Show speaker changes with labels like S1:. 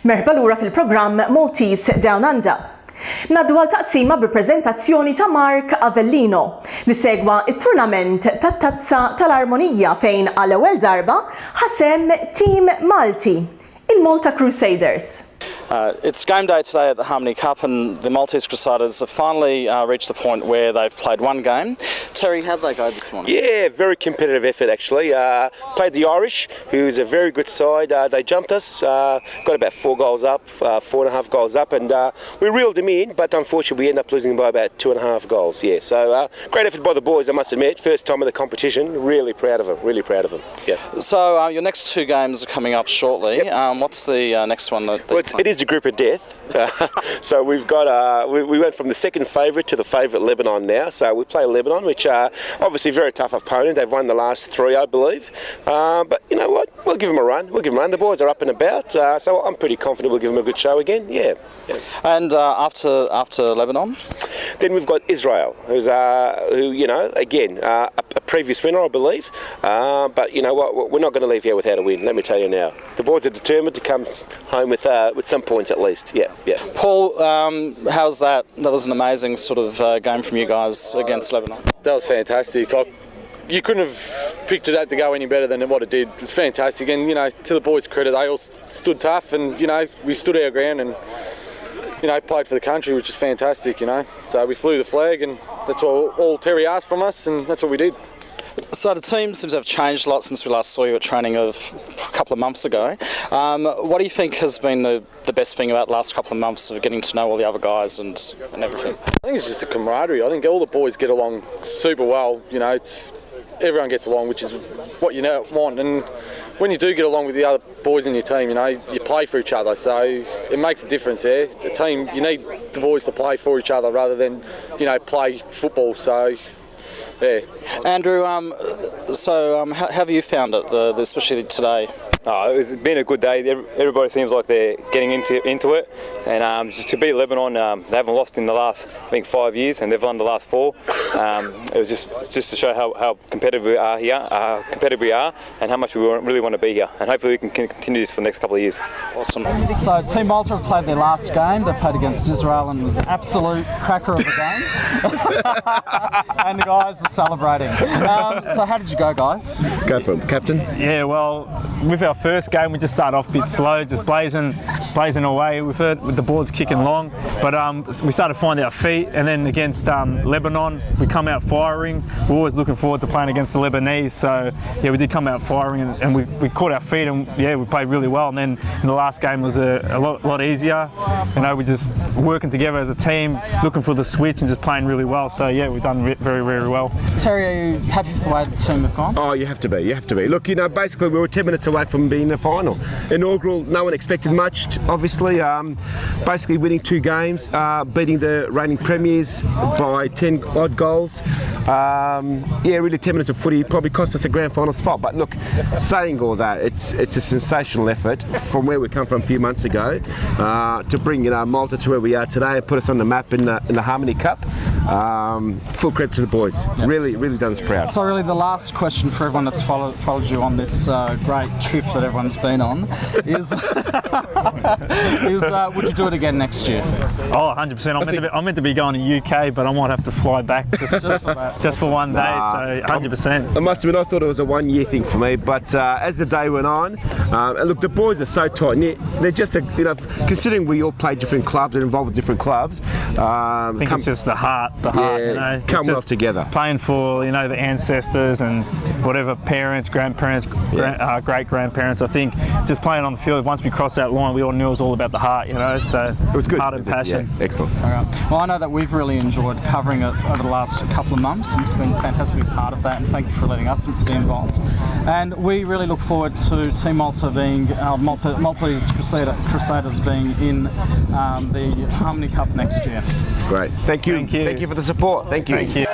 S1: Merħba lura fil-programm Maltese DownUnder. Naddu għal taqsima b'reprezentazzjoni ta' Mark Avellino li segwa it-turnament tat-tazza tal-Armonija fejn għal-ewwel darba ħasem tim Malti, il-Malta Crusaders.
S2: It's game day today at the Harmony Cup, and the Maltese Crusaders have finally reached the point where they've played one game. Terry, how'd they go this morning?
S3: Yeah, very competitive effort actually. Played the Irish, who's a very good side. They jumped us, got about 4 goals up, 4.5 goals up, and we reeled them in, but unfortunately we ended up losing by about 2.5 goals. Yeah, so great effort by the boys, I must admit. First time of the competition, really proud of them, really proud of them. Yeah.
S2: So your next 2 games are coming up shortly. Yep. What's the next one?
S3: Well, it is the group of death. So we've got we went from the second favourite to the favourite Lebanon now. So we play Lebanon, which are obviously a very tough opponent. They've won the last 3, I believe. But you know what? We'll give them a run. The boys are up and about. So I'm pretty confident we'll give them a good show again. Yeah.
S2: And after Lebanon,
S3: then we've got Israel, who you know, again a previous winner, I believe. But you know what? We're not going to leave here without a win. Let me tell you now. The boys are determined to come home with some points at least. Yeah.
S2: Paul, how's that? That was an amazing sort of game from you guys against Lebanon.
S4: That was fantastic. You couldn't have picked it out to go any better than what it did. It's fantastic, and you know, to the boys' credit, they all stood tough, and you know, we stood our ground and you know, played for the country, which is fantastic. You know, so we flew the flag, and that's all Terry asked from us, and that's what we did.
S2: So the team seems to have changed a lot since we last saw you at training a couple of months ago. What do you think has been the best thing about the last couple of months of getting to know all the other guys and everything?
S4: I think it's just the camaraderie. I think all the boys get along super well. You know, everyone gets along, which is what you want. And when you do get along with the other boys in your team, you know, you play for each other. So it makes a difference there. The team, you need the boys to play for each other rather than, you know, play football. So. Yeah.
S2: Andrew, how have you found it, especially today?
S5: It's been a good day. Everybody seems like they're getting into it, and just to beat Lebanon, they haven't lost in the last, I think, 5 years, and they've won the last 4. It was just to show how competitive we are here, and how much we really want to be here, and hopefully we can continue this for the next couple of years.
S2: Awesome.
S6: So Team Malta have played their last game. They played against Israel and was an absolute cracker of a game. And the guys are celebrating. So how did you go, guys?
S7: Go for it, Captain.
S8: Yeah, well, with our first game, we just started off a bit slow, just blazing away with it, with the boards kicking long. But we started to find our feet, and then against Lebanon, we come out firing. We're always looking forward to playing against the Lebanese. So yeah, we did come out firing, and we caught our feet, and yeah, we played really well. And then in the last game was a lot easier. You know, we just working together as a team, looking for the switch, and just playing really well. So yeah, we've done very well.
S6: Terry, are you happy with the way the team have gone?
S7: Oh, you have to be. Look, you know, basically we were 10 minutes away from being in the final. Inaugural, no one expected much, obviously. Basically winning 2 games, beating the reigning premiers by 10 odd goals. Yeah, really 10 minutes of footy probably cost us a grand final spot. But look, saying all that, it's a sensational effort from where we come from a few months ago to bring, you know, Malta to where we are today and put us on the map in the Harmony Cup. Full credit to the boys. Yep. Really done us proud.
S6: So really the last question for everyone that's followed you on this great trip that everyone's been on is, would you do it again next year?
S8: Oh, 100%. I'm meant to be going to UK, but I might have to fly back just for one day, so 100%.
S7: I must admit, I thought it was a 1-year thing for me, but as the day went on, and look, the boys are so tight-knit. They're just, you know, considering we all play different clubs and involved with different clubs.
S8: I think it's just the heart,
S7: yeah,
S8: you know.
S7: Come well together.
S8: Playing for, you know, the ancestors and whatever parents, grandparents, great-grandparents. I think just playing on the field, once we crossed that line, we all knew it was all about the heart, you know, so
S7: it was good.
S8: Heart and passion.
S7: Yeah, excellent.
S6: All right. Well, I know that we've really enjoyed covering it over the last couple of months, and it's been fantastic to be part of that, and thank you for letting us be involved. And we really look forward to Team Malta being, Maltese Crusaders being in the Harmony Cup next year.
S7: Great. Thank you. Thank you for the support. Thank you.